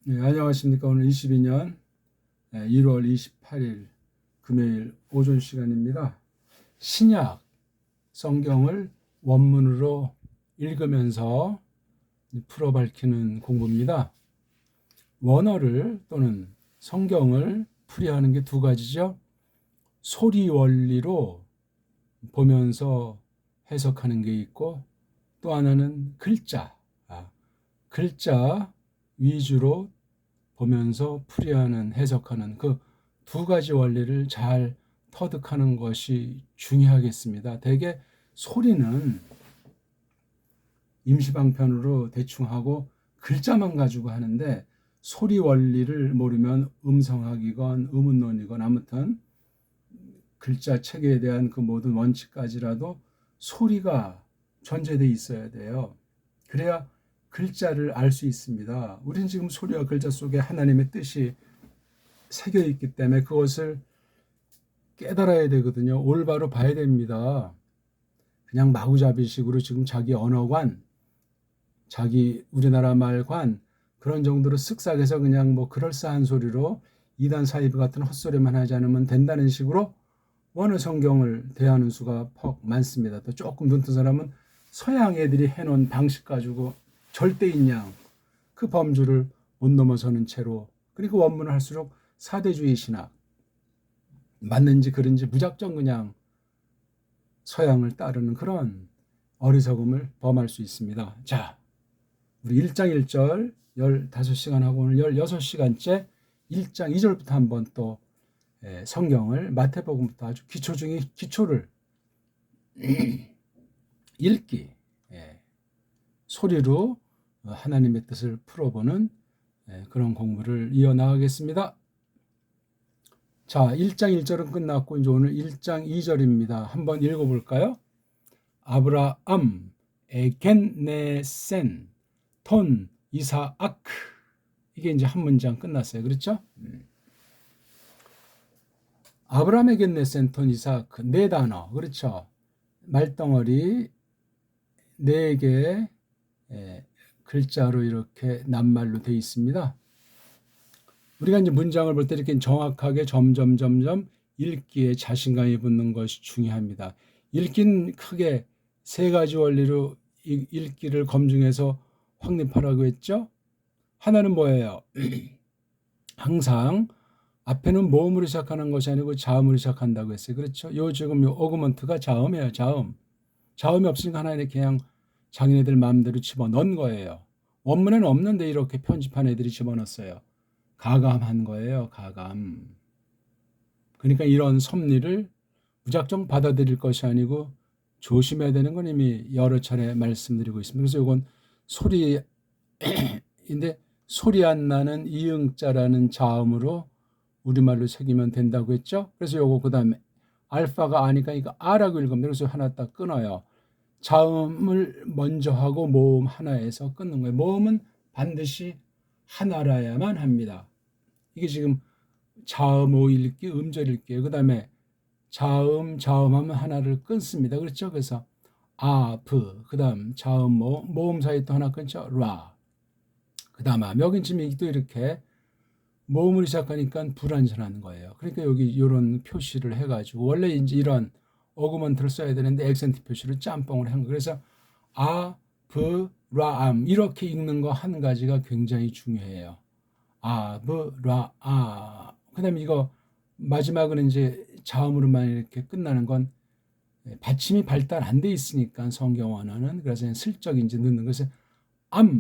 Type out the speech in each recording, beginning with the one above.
네, 안녕하십니까. 오늘 22년 1월 28일 금요일 오전 시간입니다. 신약 성경을 원문으로 읽으면서 풀어 밝히는 공부입니다. 원어를 또는 성경을 풀이하는 게 두 가지죠. 소리 원리로 보면서 해석하는 게 있고, 또 하나는 글자 위주로 보면서 풀이하는, 해석하는 그 두 가지 원리를 잘 터득하는 것이 중요하겠습니다. 대개 소리는 임시방편으로 대충 하고 글자만 가지고 하는데, 소리 원리를 모르면 음성학이건 의문론이건 아무튼 글자 체계에 대한 그 모든 원칙까지라도 소리가 전제되어 있어야 돼요. 그래야 글자를 알 수 있습니다. 우리는 지금 소리와 글자 속에 하나님의 뜻이 새겨 있기 때문에 그것을 깨달아야 되거든요. 올바로 봐야 됩니다. 그냥 마구잡이식으로 지금 자기 언어관, 자기 우리나라 말관 그런 정도로 쓱싹해서 그냥 뭐 그럴싸한 소리로 이단 사이비 같은 헛소리만 하지 않으면 된다는 식으로 원어 성경을 대하는 수가 퍽 많습니다. 또 조금 눈뜬 사람은 서양 애들이 해놓은 방식 가지고 절대인양 그 범주를 못 넘어서는 채로, 그리고 원문을 할수록 사대주의 신학, 맞는지 그런지 무작정 그냥 서양을 따르는 그런 어리석음을 범할 수 있습니다. 자, 우리 1장 1절 15시간 하고 오늘 16시간째 1장 2절부터 한번 또 성경을 마태복음부터 아주 기초 중에 기초를 읽기, 소리로 하나님의 뜻을 풀어보는 그런 공부를 이어나가겠습니다. 자, 1장 1절은 끝났고 이제 오늘 1장 2절입니다. 한번 읽어볼까요? 아브라함 에겐네센 톤 이사아크. 이게 이제 한 문장 끝났어요. 그렇죠? 아브라함에게 넷센 톤 이사아크, 네 단어. 그렇죠? 말덩어리 네 개 글자로 이렇게 낱말로 되어 있습니다. 우리가 이제 문장을 볼 때 이렇게 정확하게 점점 읽기에 자신감이 붙는 것이 중요합니다. 읽기는 크게 세 가지 원리로 읽기를 검증해서 확립하라고 했죠. 하나는 뭐예요? 항상 앞에는 모음으로 시작하는 것이 아니고 자음으로 시작한다고 했어요. 그렇죠? 지금 어구먼트가 자음이에요. 자음이 없으니까 하나님 그냥 자기네들 마음대로 집어넣은 거예요. 원문에는 없는데 이렇게 편집한 애들이 집어넣었어요. 가감한 거예요. 가감. 그러니까 이런 섭리를 무작정 받아들일 것이 아니고 조심해야 되는 건 이미 여러 차례 말씀드리고 있습니다. 그래서 이건 소리인데 소리 안 나는 이응자라는 자음으로 우리말로 새기면 된다고 했죠. 그래서 요거 그다음에 알파가 아니까 이거 아라고 읽으면 그래서 하나 딱 끊어요. 자음을 먼저 하고 모음 하나에서 끊는 거예요. 모음은 반드시 하나라야만 합니다. 이게 지금 자음 오 읽기, 음절 읽기예요. 그다음에 자음하면 하나를 끊습니다. 그렇죠? 그래서 그다음 자음 모음 사이 또 하나 끊죠. 라. 그다음 여긴 또 이렇게 모음으로 시작하니까 불완전한 거예요. 그러니까 여기 이런 표시를 해가지고 원래 이제 이런 어구먼트를 써야 되는데 액센트 표시를 짬뽕을 한 거예요. 그래서 라암 이렇게 읽는 거 한 가지가 굉장히 중요해요. 그다음에 이거 마지막은 이제 자음으로만 이렇게 끝나는 건 받침이 발달 안 돼 있으니까 성경 원어는 그래서 그냥 슬쩍 이제 넣는 것을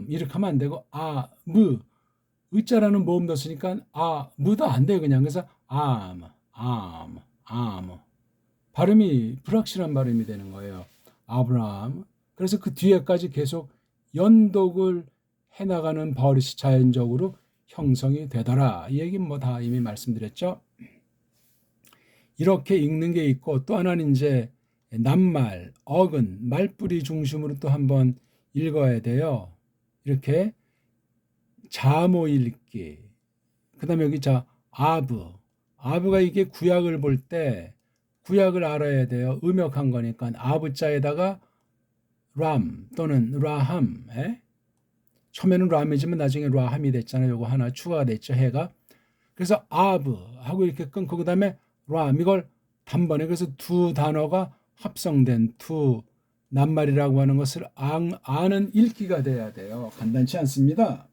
이렇게 하면 안 되고 의자라는 모음 넣었으니까 무도 안 돼요. 그냥 그래서 발음이 불확실한 발음이 되는 거예요. 아브라함. 그래서 그 뒤에까지 계속 연독을 해나가는 버릇이 자연적으로 형성이 되더라. 이 얘기는 뭐 다 이미 말씀드렸죠. 이렇게 읽는 게 있고 또 하나는 이제 낱말, 어근, 말뿌리 중심으로 또 한번 읽어야 돼요. 이렇게 자모 읽기. 그 다음에 여기 아브가 이게 구약을 볼 때 구약을 알아야 돼요. 음역한 거니까 아브자에다가 람 또는 라함. 처음에는 람이지만 나중에 라함이 됐잖아요. 요거 하나 추가가 됐죠. 해가. 그래서 아브 하고 이렇게 끊고 그다음에 람 이걸 단번에 그래서 두 단어가 합성된 두 낱말이라고 하는 것을 아는 읽기가 돼야 돼요. 간단치 않습니다.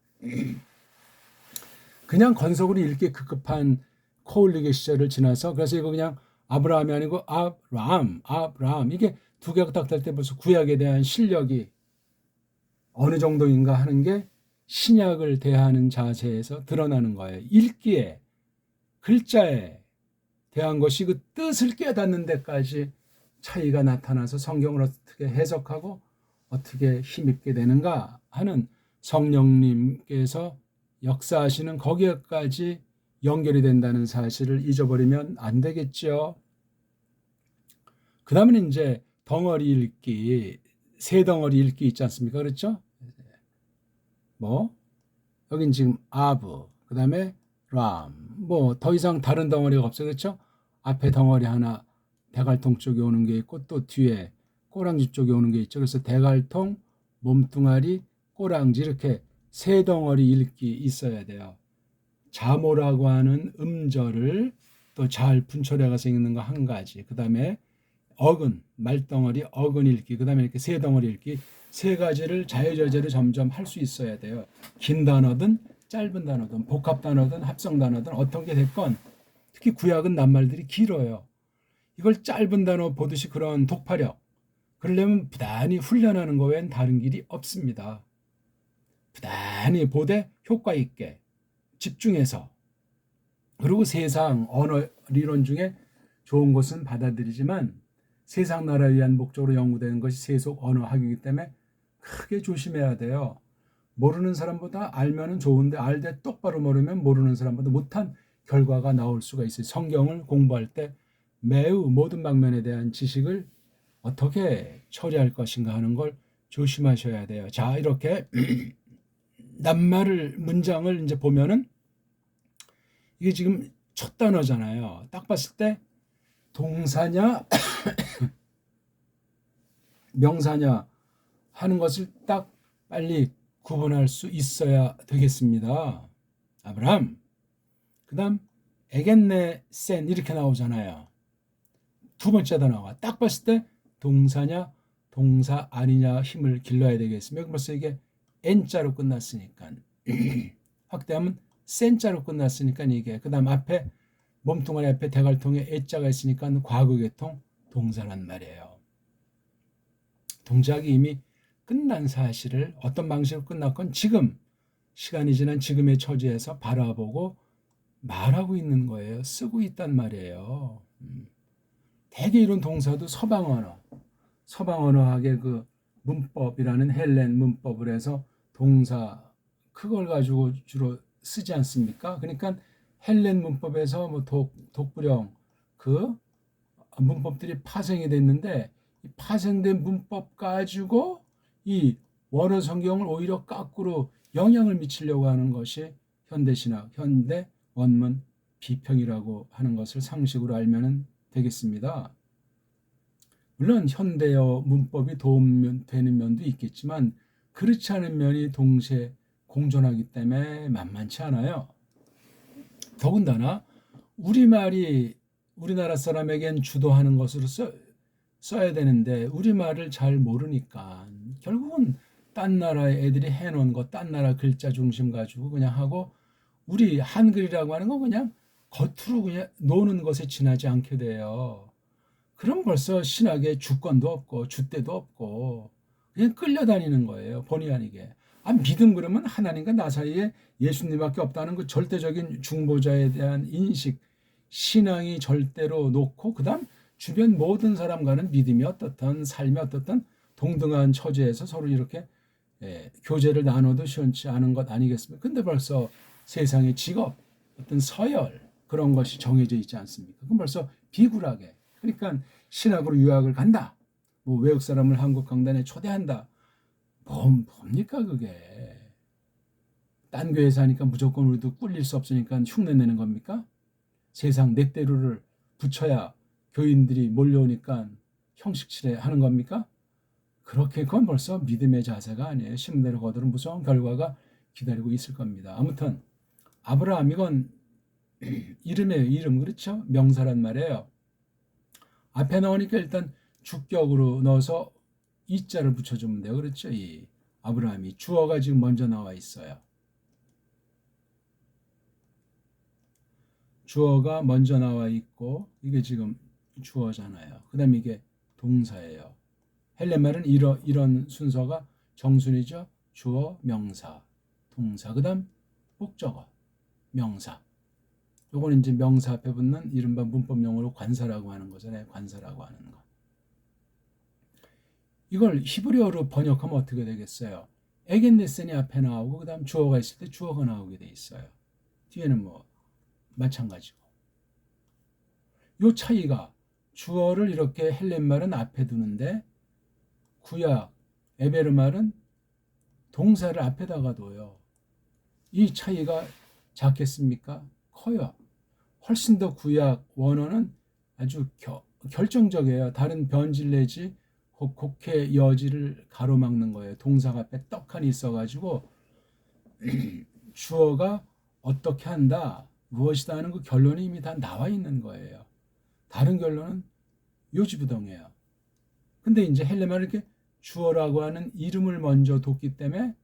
그냥 건석으로 읽기 급급한 코울리게 시절을 지나서 그래서 이거 그냥 아브라함이 아니고 아브람 이게 두 개가 딱 될 때 벌써 구약에 대한 실력이 어느 정도인가 하는 게 신약을 대하는 자세에서 드러나는 거예요. 읽기에 글자에 대한 것이 그 뜻을 깨닫는 데까지 차이가 나타나서 성경을 어떻게 해석하고 어떻게 힘있게 되는가 하는 성령님께서 역사하시는 거기에까지 연결이 된다는 사실을 잊어버리면 안 되겠죠. 그 다음에 이제 덩어리 읽기, 세 덩어리 읽기 있지 않습니까? 그렇죠? 뭐 여긴 지금 아브, 그 다음에 람, 뭐 더 이상 다른 덩어리가 없어요. 그렇죠? 앞에 덩어리 하나 대갈통 쪽에 오는 게 있고 또 뒤에 꼬랑지 쪽에 오는 게 있죠. 그래서 대갈통, 몸뚱아리, 꼬랑지 이렇게 세 덩어리 읽기 있어야 돼요. 자모라고 하는 음절을 또 잘 분초래가서 읽는 거 한 가지. 그 다음에 어근, 말덩어리, 어근 읽기. 그 다음에 이렇게 세 덩어리 읽기. 세 가지를 자유자재로 점점 할 수 있어야 돼요. 긴 단어든 짧은 단어든 복합 단어든 합성 단어든 어떤 게 됐건 특히 구약은 낱말들이 길어요. 이걸 짧은 단어 보듯이 그런 독파력 그러려면 부단히 훈련하는 거 외엔 다른 길이 없습니다. 부단히 보되 효과 있게 집중해서 그리고 세상 언어 리론 중에 좋은 것은 받아들이지만 세상 나라를 위한 목적으로 연구되는 것이 세속 언어 학이기 때문에 크게 조심해야 돼요. 모르는 사람보다 알면은 좋은데 알되 똑바로 모르면 모르는 사람보다 못한 결과가 나올 수가 있어요. 성경을 공부할 때 매우 모든 방면에 대한 지식을 어떻게 처리할 것인가 하는 걸 조심하셔야 돼요. 자, 이렇게 낱말을 문장을 이제 보면은 이게 지금 첫 단어잖아요. 딱 봤을 때 동사냐 명사냐 하는 것을 딱 빨리 구분할 수 있어야 되겠습니다. 아브람. 그다음 에겐네 센 이렇게 나오잖아요. 두 번째 단어가 딱 봤을 때 동사냐 동사 아니냐 힘을 길러야 되겠습니다. 벌써 이게 n자로 끝났으니까 확대하면 센자로 끝났으니까 이게 그다음 앞에 몸뚱아리 앞에 대갈통에 애자가 있으니까 과거계통 동사란 말이에요. 동작이 이미 끝난 사실을 어떤 방식으로 끝났건 지금 시간이 지난 지금의 처지에서 바라보고 말하고 있는 거예요. 쓰고 있단 말이에요. 대개 이런 동사도 서방 언어학의 그 문법이라는 헬렌 문법을 해서 동사 그걸 가지고 주로 쓰지 않습니까? 그러니까 헬렌 문법에서 뭐 독불형 그 문법들이 파생이 됐는데 이 파생된 문법 가지고 이 원어 성경을 오히려 거꾸로 영향을 미치려고 하는 것이 현대신학, 현대 원문 비평이라고 하는 것을 상식으로 알면 되겠습니다. 물론 현대어 문법이 도움되는 면도 있겠지만 그렇지 않은 면이 동시에 공존하기 때문에 만만치 않아요. 더군다나 우리말이 우리나라 사람에겐 주도하는 것으로 써야 되는데 우리말을 잘 모르니까 결국은 딴 나라의 애들이 해놓은 거 딴 나라 글자 중심 가지고 그냥 하고 우리 한글이라고 하는 거 그냥 겉으로 그냥 노는 것에 지나지 않게 돼요. 그럼 벌써 신학에 주권도 없고 줏대도 없고 그냥 끌려다니는 거예요. 본의 아니게. 믿음 그러면 하나님과 나 사이에 예수님밖에 없다는 그 절대적인 중보자에 대한 인식, 신앙이 절대로 놓고 그다음 주변 모든 사람과는 믿음이 어떻든 삶이 어떻든 동등한 처지에서 서로 이렇게 교제를 나눠도 시원치 않은 것 아니겠습니까? 근데 벌써 세상의 직업, 어떤 서열 그런 것이 정해져 있지 않습니까? 그럼 벌써 비굴하게 그러니까 신학으로 유학을 간다. 뭐 외국 사람을 한국 강단에 초대한다. 뭡니까 그게. 딴 교회 사니까 무조건 우리도 꿀릴 수 없으니까 흉내내는 겁니까? 세상 넷대로를 붙여야 교인들이 몰려오니까 형식칠해 하는 겁니까? 그렇게 그건 벌써 믿음의 자세가 아니에요. 심대로 거두는 무서운 결과가 기다리고 있을 겁니다. 아무튼 아브라함 이건 이름이에요. 이름 그렇죠? 명사란 말이에요. 앞에 나오니까 일단 주격으로 넣어서 이자를 붙여주면 돼요. 그렇죠? 이 아브라함이 주어가 지금 먼저 나와 있어요. 주어가 먼저 나와 있고 이게 지금 주어잖아요. 그 다음에 이게 동사예요. 헬렌말은 이런 순서가 정순이죠. 주어, 명사, 동사, 그 다음 목적어, 명사. 요건 이제 명사 앞에 붙는 이른바 문법용어로 관사라고 하는 거잖아요. 관사라고 하는 거. 이걸 히브리어로 번역하면 어떻게 되겠어요? 에겐데센이 앞에 나오고 그 다음 주어가 있을 때 주어가 나오게 돼 있어요. 뒤에는 뭐 마찬가지고. 요 차이가 주어를 이렇게 헬렌말은 앞에 두는데 구약 에베르말은 동사를 앞에다가 둬요. 이 차이가 작겠습니까? 커요. 훨씬 더 구약 원어는 아주 결정적이에요. 다른 변질 내지 곡해 여지를 가로막는 거예요. 동사가 앞에 떡하니 있어가지고 주어가 어떻게 한다, 무엇이다 하는 그 결론이 이미 다 나와 있는 거예요. 다른 결론은 요지부동이에요. 근데 이제 헬레말은 이렇게 주어라고 하는 이름을 먼저 뒀기 때문에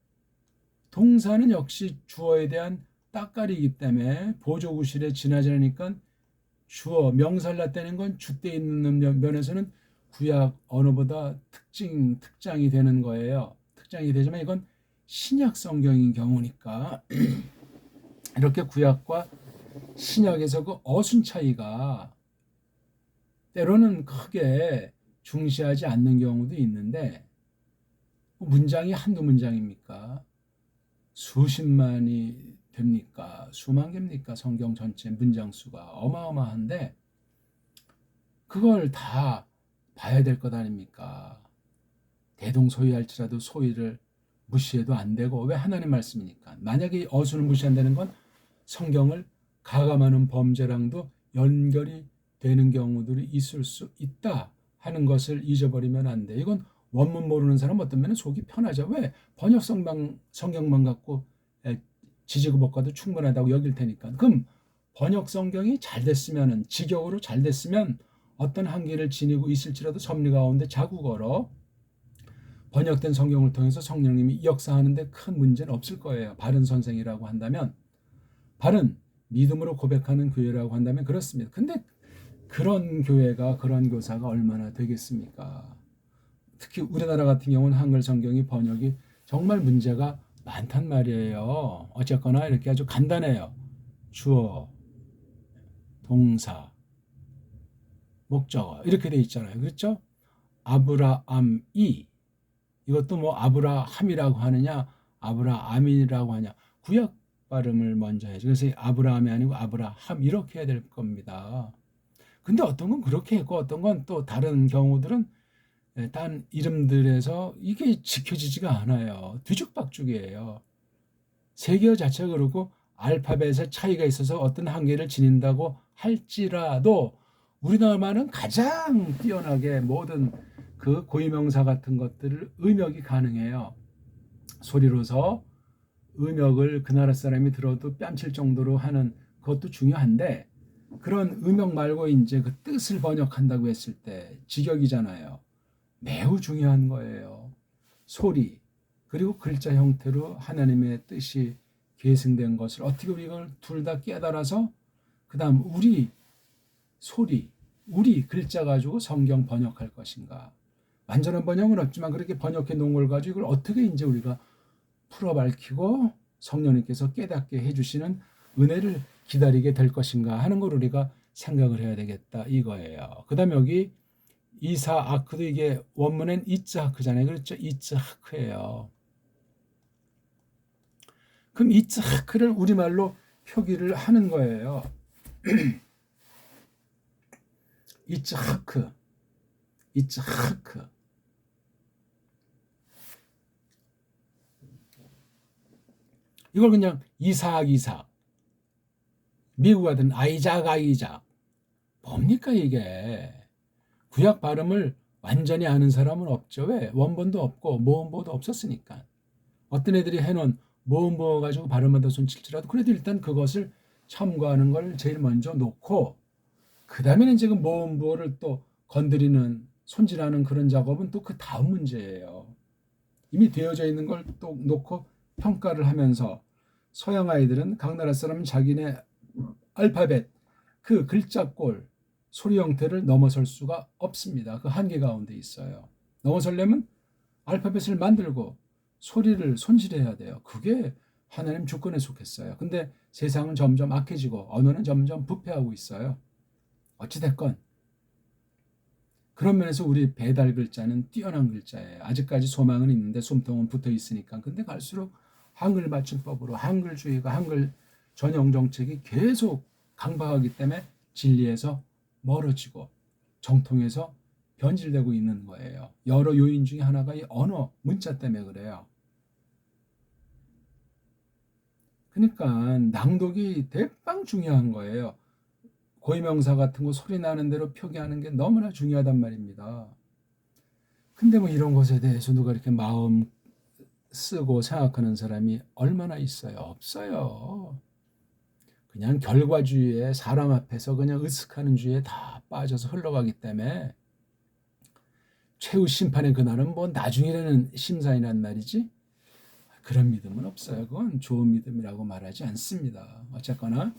동사는 역시 주어에 대한 따까리이기 때문에 보조구실에 지나지 않으니까 주어, 명사를 나타내는 건 주때 있는 면에서는 구약 언어보다 특장이 되는 거예요. 특장이 되지만 이건 신약 성경인 경우니까 이렇게 구약과 신약에서 그 어순 차이가 때로는 크게 중시하지 않는 경우도 있는데 문장이 한두 문장입니까? 수십만이 됩니까? 수만 개입니까? 성경 전체 문장 수가 어마어마한데 그걸 다 봐야 될 것 아닙니까? 대동소이할지라도 소이를 무시해도 안 되고 왜 하나님 말씀이니까. 만약에 어순을 무시한다는 건 성경을 가감하는 범죄랑도 연결이 되는 경우들이 있을 수 있다 하는 것을 잊어버리면 안 돼. 이건 원문 모르는 사람 어떤 면은 속이 편하죠. 왜? 번역 성경만 갖고 지지고 볶아도 충분하다고 여길 테니까. 그럼 번역 성경이 잘 됐으면은 직역으로 잘 됐으면 어떤 한계를 지니고 있을지라도 섭리 가운데 자국어로 번역된 성경을 통해서 성령님이 역사하는데 큰 문제는 없을 거예요. 바른 선생이라고 한다면, 바른 믿음으로 고백하는 교회라고 한다면 그렇습니다. 근데 그런 교회가 그런 교사가 얼마나 되겠습니까? 특히 우리나라 같은 경우는 한글 성경이 번역이 정말 문제가 많단 말이에요. 어쨌거나 이렇게 아주 간단해요. 주어, 동사, 목적어 이렇게 돼 있잖아요. 그렇죠? 아브라함이 이것도 뭐 아브라함이라고 하느냐 아브라함이라고 하냐 구약 발음을 먼저 해야죠. 그래서 아브라함이 아니고 아브라함 이렇게 해야 될 겁니다. 근데 어떤 건 그렇게 했고 어떤 건 또 다른 경우들은 딴 이름들에서 이게 지켜지지가 않아요. 뒤죽박죽이에요. 세계어 자체가 그렇고 알파벳의 차이가 있어서 어떤 한계를 지닌다고 할지라도 우리나라만은 가장 뛰어나게 모든 그 고유명사 같은 것들을 음역이 가능해요. 소리로서 음역을 그 나라 사람이 들어도 뺨칠 정도로 하는 그것도 중요한데 그런 음역 말고 이제 그 뜻을 번역한다고 했을 때 직역이잖아요. 매우 중요한 거예요. 소리 그리고 글자 형태로 하나님의 뜻이 계승된 것을 어떻게 우리가 이걸 둘 다 깨달아서 그 다음 우리 소리 우리 글자 가지고 성경 번역할 것인가. 완전한 번역은 없지만 그렇게 번역해 놓은 걸 가지고 이걸 어떻게 이제 우리가 풀어 밝히고 성령님께서 깨닫게 해주시는 은혜를 기다리게 될 것인가 하는 걸 우리가 생각을 해야 되겠다 이거예요. 그 다음에 여기 이사아크도 이게 원문엔 이츠하크잖아요. 그렇죠? 이츠하크예요. 그럼 이츠하크를 우리말로 표기를 하는 거예요. 이츠하크 이걸 그냥 이삭 미국 하든 아이작 뭡니까 이게 구약 발음을 완전히 아는 사람은 없죠. 왜? 원본도 없고 모음보도 없었으니까. 어떤 애들이 해놓은 모음보 가지고 발음하다 손칠지라도 그래도 일단 그것을 첨가하는 걸 제일 먼저 놓고 그 다음에는 지금 모음보를 또 건드리는 손질하는 그런 작업은 또 그 다음 문제예요. 이미 되어져 있는 걸 또 놓고 평가를 하면서 서양 아이들은 각 나라 사람은 자기네 알파벳 그 글자꼴 소리 형태를 넘어설 수가 없습니다. 그 한계 가운데 있어요. 넘어서려면 알파벳을 만들고 소리를 손질해야 돼요. 그게 하나님 주권에 속했어요. 근데 세상은 점점 악해지고 언어는 점점 부패하고 있어요. 어찌됐건 그런 면에서 우리 배달 글자는 뛰어난 글자예요. 아직까지 소망은 있는데 숨통은 붙어 있으니까. 근데 갈수록 한글 맞춤법으로 한글주의가 한글 전용 정책이 계속 강박하기 때문에 진리에서 멀어지고 정통에서 변질되고 있는 거예요. 여러 요인 중에 하나가 이 언어, 문자 때문에 그래요. 그러니까 낭독이 대빵 중요한 거예요. 고유명사 같은 거 소리 나는 대로 표기하는 게 너무나 중요하단 말입니다. 근데 뭐 이런 것에 대해서 누가 이렇게 마음 쓰고 생각하는 사람이 얼마나 있어요? 없어요. 그냥 결과주의에 사람 앞에서 그냥 으쓱하는 주의에 다 빠져서 흘러가기 때문에 최후 심판의 그날은 뭐 나중이라는 심산이란 말이지 그런 믿음은 없어요. 그건 좋은 믿음이라고 말하지 않습니다. 어쨌거나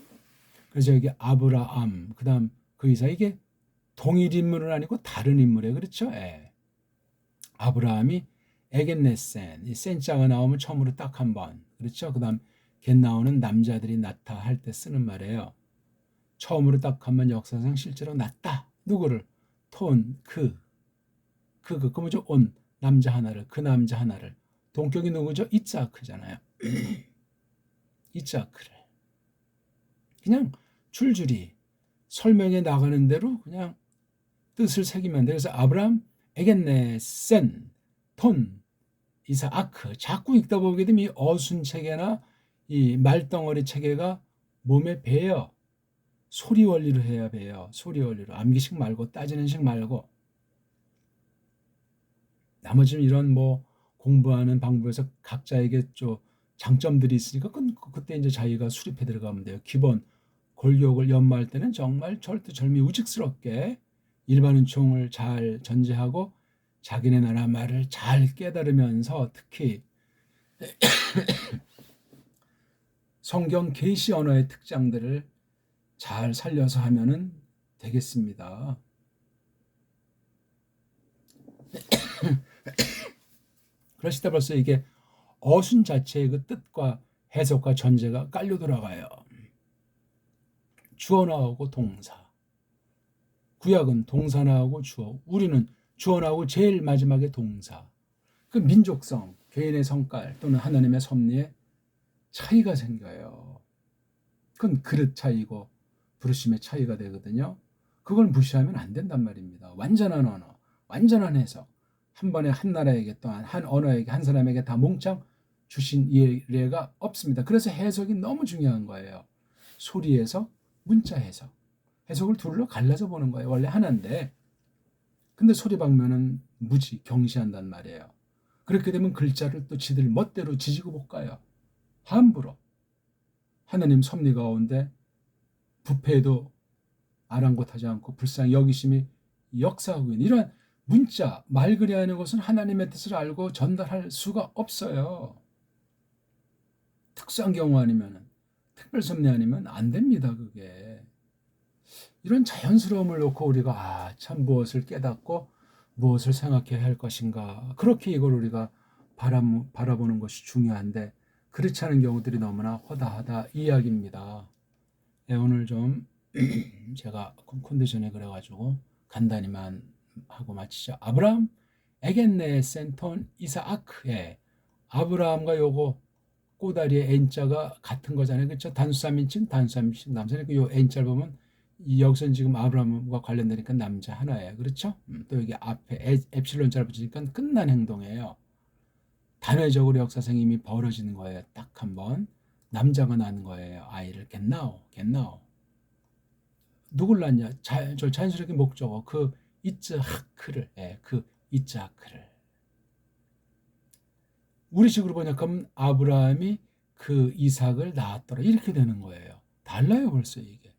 그래서 여기 아브라함 그다음 그 이사 이게 동일 인물은 아니고 다른 인물이에요. 그렇죠? 예. 아브라함이 에겐네센 이 센자가 나오면 처음으로 딱 한 번 그렇죠? 그다음 겟 나오는 남자들이 낳다 할 때 쓰는 말이에요. 처음으로 딱 한 번 역사상 실제로 낳다. 누구를? 그 뭐죠? 온 남자 하나를 그 남자 하나를 동격이 누구죠? 이츠하크잖아요. 이츠하크를 그냥 줄줄이 설명해 나가는 대로 그냥 뜻을 새기면 돼. 그래서 아브라함 에겐네센 톤 이사아크 자꾸 읽다 보게 되면 이 어순 체계나 이 말덩어리 체계가 몸에 배요. 소리 원리로 해야 배요. 소리 원리로 암기식 말고 따지는 식 말고 나머지는 이런 뭐 공부하는 방법에서 각자에게 좀 장점들이 있으니까 그때 이제 자기가 수립해 들어가면 돼요. 기본 골격을 연마할 때는 정말 절두절미우직스럽게 일반 은총을 잘 전제하고 자기네 나라 말을 잘 깨달으면서 특히 성경 계시 언어의 특장들을 잘 살려서 하면은 되겠습니다. 그러시다 벌써 이게 어순 자체의 그 뜻과 해석과 전제가 깔려 들어가요. 주어 나오고 동사. 구약은 동사 나오고 주어. 우리는 주어 나오고 제일 마지막에 동사. 그 민족성, 개인의 성깔 또는 하나님의 섭리에 차이가 생겨요. 그건 그릇 차이고 부르심의 차이가 되거든요. 그걸 무시하면 안 된단 말입니다. 완전한 언어, 완전한 해석. 한 번에 한 나라에게 또한 한 언어에게 한 사람에게 다 몽창 주신 예가 없습니다. 그래서 해석이 너무 중요한 거예요. 소리 해석, 문자 해석. 해석을 둘로 갈라서 보는 거예요. 원래 하나인데 근데 소리 방면은 무지 경시한단 말이에요. 그렇게 되면 글자를 또 지들 멋대로 지지고 볶아요. 함부로. 하나님 섭리 가운데 부패도 아랑곳하지 않고 불쌍히 여기심이 역사하고 있는 이러한 문자, 말글이 하는 것은 하나님의 뜻을 알고 전달할 수가 없어요. 특수한 경우 아니면 특별 섭리 아니면 안 됩니다. 그게. 이런 자연스러움을 놓고 우리가 참 무엇을 깨닫고 무엇을 생각해야 할 것인가 그렇게 이걸 우리가 바라보는 것이 중요한데 그렇지 않은 경우들이 너무나 허다하다 이 이야기입니다. 네, 오늘 좀 제가 컨디션에 그래가지고 간단히만 하고 마치죠. 아브라함 에겐네 센톤 이사아크에 아브라함과 요거 꼬다리의 N자가 같은 거잖아요. 그렇죠? 단수삼인칭 남자. 요 N자를 보면 여기서는 지금 아브라함과 관련되니까 남자 하나예요. 그렇죠? 또 여기 앞에 엡실론자를 붙이니까 끝난 행동이에요. 단회적으로 역사상 이미 벌어지는 거예요. 딱 한 번. 남자가 낳는 거예요. 아이를 겟나오. 누굴 낳냐? 자연스럽게 목적어. 그 이츠하크를, 그 이츠하크를. 우리식으로 번역하면 아브라함이 그 이삭을 낳았더라 이렇게 되는 거예요. 달라요 벌써 이게.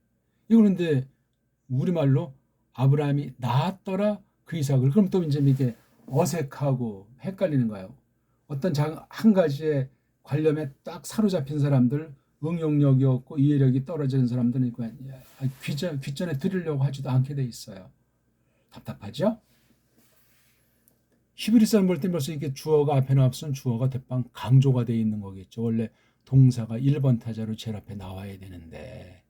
이거 그런데 우리말로 아브라함이 낳았더라 그 이삭을, 그럼 또 이제 이게 어색하고 헷갈리는 거예요. 어떤 한 가지에 관념에 딱 사로잡힌 사람들, 응용력이 없고 이해력이 떨어지는 사람들은 귀전에 드리려고 하지도 않게 돼 있어요. 답답하죠? 히브리서를 볼 때 벌써 이게 주어가 앞에 나왔으면 주어가 대빵 강조가 돼 있는 거겠죠. 원래 동사가 1번 타자로 제일 앞에 나와야 되는데.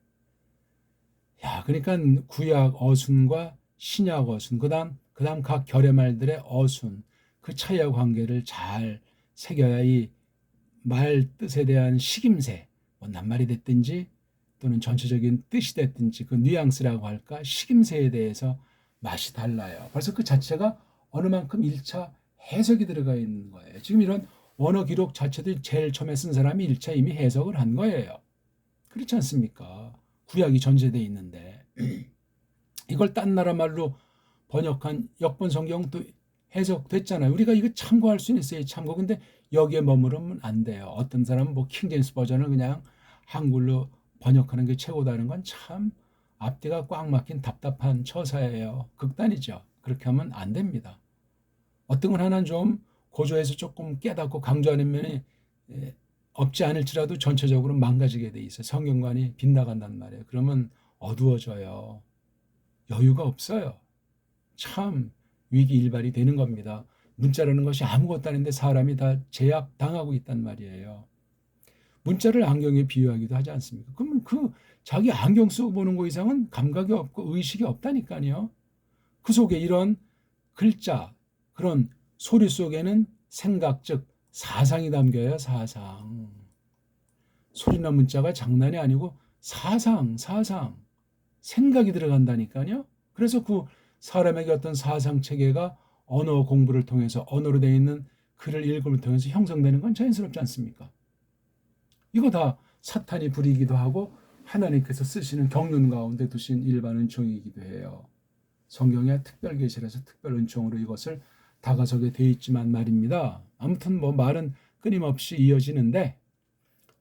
야, 그러니까 구약 어순과 신약 어순, 그다음 각 결의말들의 어순, 그 차이와 관계를 잘 새겨야 이 말 뜻에 대한 식임새, 뭐 낱말이 됐든지 또는 전체적인 뜻이 됐든지 그 뉘앙스라고 할까, 식임새에 대해서 맛이 달라요. 벌써 그 자체가 어느 만큼 1차 해석이 들어가 있는 거예요. 지금 이런 언어 기록 자체도 제일 처음에 쓴 사람이 1차 이미 해석을 한 거예요. 그렇지 않습니까? 구약이 전제되어 있는데 이걸 딴 나라 말로 번역한 역번 성경도 해석됐잖아요. 우리가 이거 참고할 수는 있어요. 참고. 근데 여기에 머무르면 안 돼요. 어떤 사람은 뭐 킹제임스 버전을 그냥 한글로 번역하는 게 최고다는 건 참 앞뒤가 꽉 막힌 답답한 처사예요. 극단이죠. 그렇게 하면 안 됩니다. 어떤 건 하나는 좀 고조해서 조금 깨닫고 강조하는 면이 없지 않을지라도 전체적으로 망가지게 돼 있어요. 성경관이 빗나간단 말이에요. 그러면 어두워져요. 여유가 없어요. 참 위기일발이 되는 겁니다. 문자라는 것이 아무것도 아닌데 사람이 다 제압당하고 있단 말이에요. 문자를 안경에 비유하기도 하지 않습니까? 그러면 그 자기 안경 쓰고 보는 거 이상은 감각이 없고 의식이 없다니까요. 그 속에 이런 글자, 그런 소리 속에는 생각, 즉 사상이 담겨요. 사상. 소리나 문자가 장난이 아니고 사상, 생각이 들어간다니까요. 그래서 그 사람에게 어떤 사상 체계가 언어 공부를 통해서, 언어로 되어 있는 글을 읽음을 통해서 형성되는 건 자연스럽지 않습니까? 이거 다 사탄이 부리기도 하고 하나님께서 쓰시는 경륜 가운데 두신 일반 은총이기도 해요. 성경에 특별 계시라서 특별 은총으로 이것을 다가서게 돼 있지만 말입니다. 아무튼 뭐 말은 끊임없이 이어지는데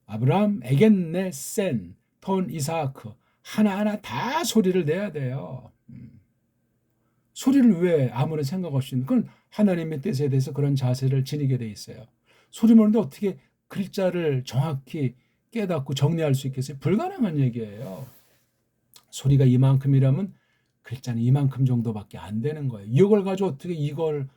아브라함, 에겐네, 센, 톤, 이사크 하나하나 다 소리를 내야 돼요. 소리를 왜 아무런 생각 없이, 그건 하나님의 뜻에 대해서 그런 자세를 지니게 돼 있어요. 소리 모르는데 어떻게 글자를 정확히 깨닫고 정리할 수 있겠어요? 불가능한 얘기예요. 소리가 이만큼이라면 글자는 이만큼 정도밖에 안 되는 거예요. 이걸 가지고 어떻게 이걸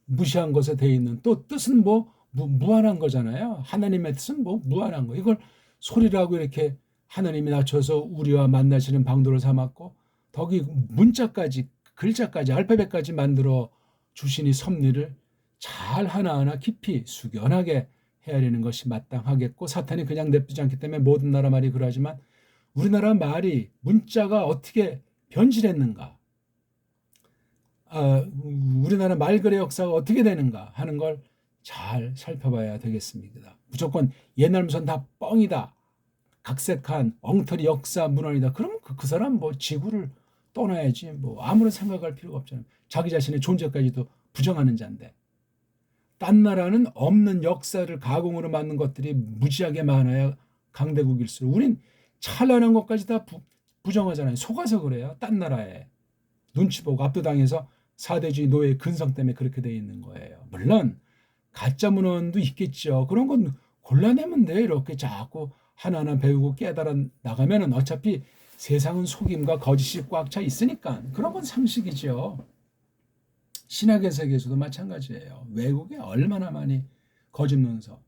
무시한 것에 돼 있는, 또 뜻은 뭐 무한한 거잖아요. 하나님의 뜻은 뭐 무한한 거. 이걸 소리라고 이렇게 하나님이 낮춰서 우리와 만나시는 방도를 삼았고 더기 문자까지, 글자까지, 알파벳까지 만들어 주시니 섭리를 잘 하나하나 깊이 숙연하게 헤아리는 것이 마땅하겠고, 사탄이 그냥 냅두지 않기 때문에 모든 나라 말이 그러하지만 우리나라 말이 문자가 어떻게 변질했는가, 우리나라 말글의 역사가 어떻게 되는가 하는 걸 잘 살펴봐야 되겠습니다. 무조건 옛날 무슨 다 뻥이다, 각색한 엉터리 역사 문헌이다, 그러면 그 사람 뭐 지구를 떠나야지 뭐 아무런 생각할 필요가 없잖아요. 자기 자신의 존재까지도 부정하는 자인데. 딴 나라는 없는 역사를 가공으로 만든 것들이 무지하게 많아야 강대국일수록 우린 찬란한 것까지 다 부정하잖아요. 속아서 그래요. 딴 나라에 눈치 보고 압도당해서 사대주의 노예 근성 때문에 그렇게 돼 있는 거예요. 물론 가짜 문헌도 있겠죠. 그런 건 골라내면 돼. 이렇게 자꾸 하나하나 배우고 깨달아 나가면은 어차피 세상은 속임과 거짓이 꽉 차 있으니까 그런 건 상식이죠. 신학의 세계에서도 마찬가지예요. 외국에 얼마나 많이 거짓 문서,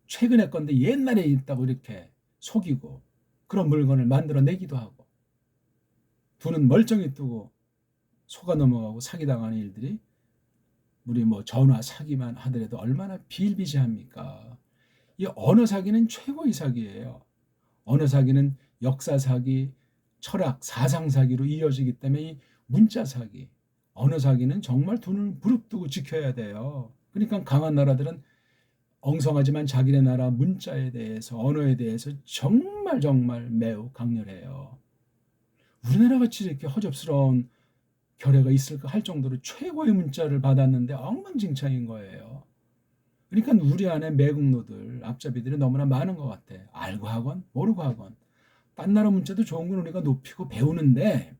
최근에 건데 옛날에 있다고 이렇게 속이고 그런 물건을 만들어내기도 하고, 두는 멀쩡히 뜨고 속아 넘어가고 사기당하는 일들이 우리 뭐 전화 사기만 하더라도 얼마나 비일비재합니까? 이 언어 사기는 최고의 사기예요. 언어 사기는 역사 사기, 철학, 사상 사기로 이어지기 때문에 이 문자 사기, 언어 사기는 정말 돈을 부릅뜨고 지켜야 돼요. 그러니까 강한 나라들은 엉성하지만 자기네 나라 문자에 대해서, 언어에 대해서 정말 매우 강렬해요. 우리나라 같이 이렇게 허접스러운 결례가 있을까 할 정도로 최고의 문자를 받았는데 엉망진창인 거예요. 그러니까 우리 안에 매국노들, 앞잡이들이 너무나 많은 것 같아. 알고 하건 모르고 하건. 딴 나라 문자도 좋은 건 우리가 높이고 배우는데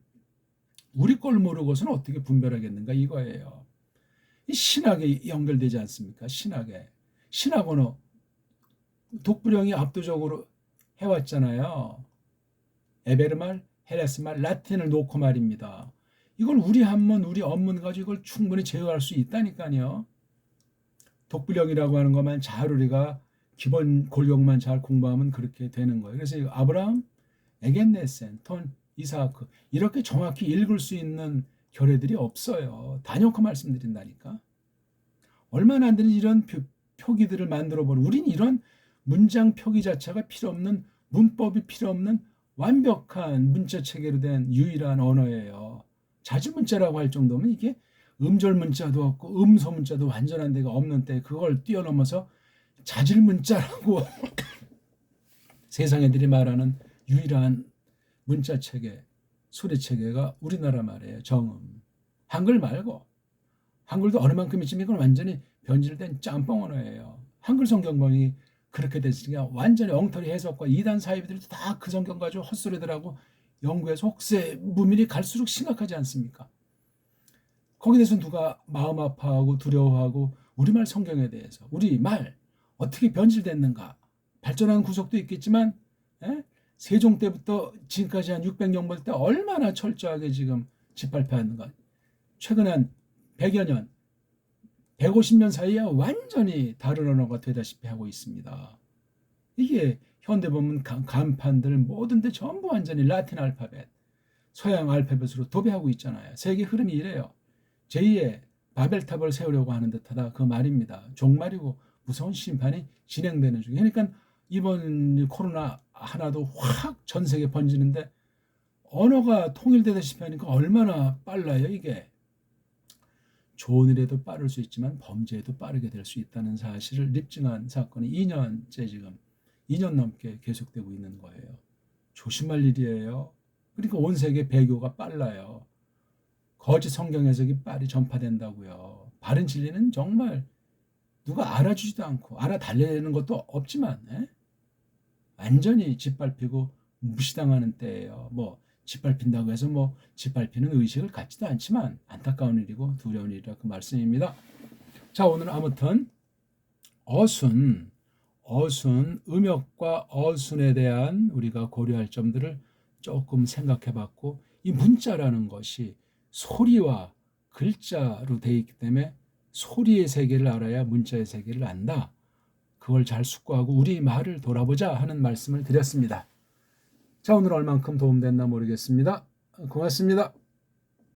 우리 걸 모르고서는 어떻게 분별하겠는가 이거예요. 이 신학에 연결되지 않습니까? 신학에. 신학 언어. 독불형이 압도적으로 해왔잖아요. 에베르말, 헤레스말, 라틴을 놓고 말입니다. 이걸 우리 한문, 우리 언문 가지고 이걸 충분히 제어할 수 있다니까요. 독불형이라고 하는 것만 잘 우리가 기본 골격만 잘 공부하면 그렇게 되는 거예요. 그래서 아브라함, 에겐네센, 톤, 이사크 이렇게 정확히 읽을 수 있는 결례들이 없어요. 단연코 말씀드린다니까. 얼마나 안 되는 이런 표기들을 만들어보는 우린 이런 문장 표기 자체가 필요 없는 문법이 필요 없는 완벽한 문자 체계로 된 유일한 언어예요. 자주문자라고 할 정도면 이게 음절 문자도 없고 음소 문자도 완전한 데가 없는 때 그걸 뛰어넘어서 자질문자라고 세상 애들이 말하는 유일한 문자 체계, 소리 체계가 우리나라 말이에요. 정음. 한글 말고 한글도 어느 만큼 있지만 이건 완전히 변질된 짬뽕 언어예요. 한글 성경번이 그렇게 됐으니까 완전히 엉터리 해석과 이단 사이비들이 다 그 성경 가지고 헛소리들하고 연구해서 혹세 무밀이 갈수록 심각하지 않습니까? 거기에 대해서 누가 마음 아파하고 두려워하고 우리말 성경에 대해서 우리말 어떻게 변질됐는가 발전한 구석도 있겠지만 세종 때부터 지금까지 한 600년 볼 때 얼마나 철저하게 지금 짓밟혀왔는가. 최근 한 100여 년 150년 사이에 완전히 다른 언어가 되다시피 하고 있습니다. 이게 현대 보면 간판들 모든 데 전부 완전히 라틴 알파벳, 서양 알파벳으로 도배하고 있잖아요. 세계 흐름이 이래요. 제2의 바벨탑을 세우려고 하는 듯하다 그 말입니다. 종말이고 무서운 심판이 진행되는 중에. 그러니까 이번 코로나 하나도 확 전 세계 번지는데 언어가 통일되다시피 하니까 얼마나 빨라요 이게. 좋은 일에도 빠를 수 있지만 범죄에도 빠르게 될 수 있다는 사실을 입증한 사건이 2년째 지금 2년 넘게 계속되고 있는 거예요. 조심할 일이에요. 그러니까 온 세계 배교가 빨라요. 거짓 성경 해석이 빨리 전파된다고요. 바른 진리는 정말 누가 알아주지도 않고 알아달래는 것도 없지만 완전히 짓밟히고 무시당하는 때예요. 뭐 짓밟힌다고 해서 뭐 짓밟히는 의식을 갖지도 않지만 안타까운 일이고 두려운 일이라 그 말씀입니다. 자, 오늘 아무튼 어순, 음역과 어순에 대한 우리가 고려할 점들을 조금 생각해 봤고 이 문자라는 것이 소리와 글자로 되어 있기 때문에 소리의 세계를 알아야 문자의 세계를 안다. 그걸 잘 숙고하고 우리 말을 돌아보자 하는 말씀을 드렸습니다. 자, 오늘 얼만큼 도움됐나 모르겠습니다. 고맙습니다.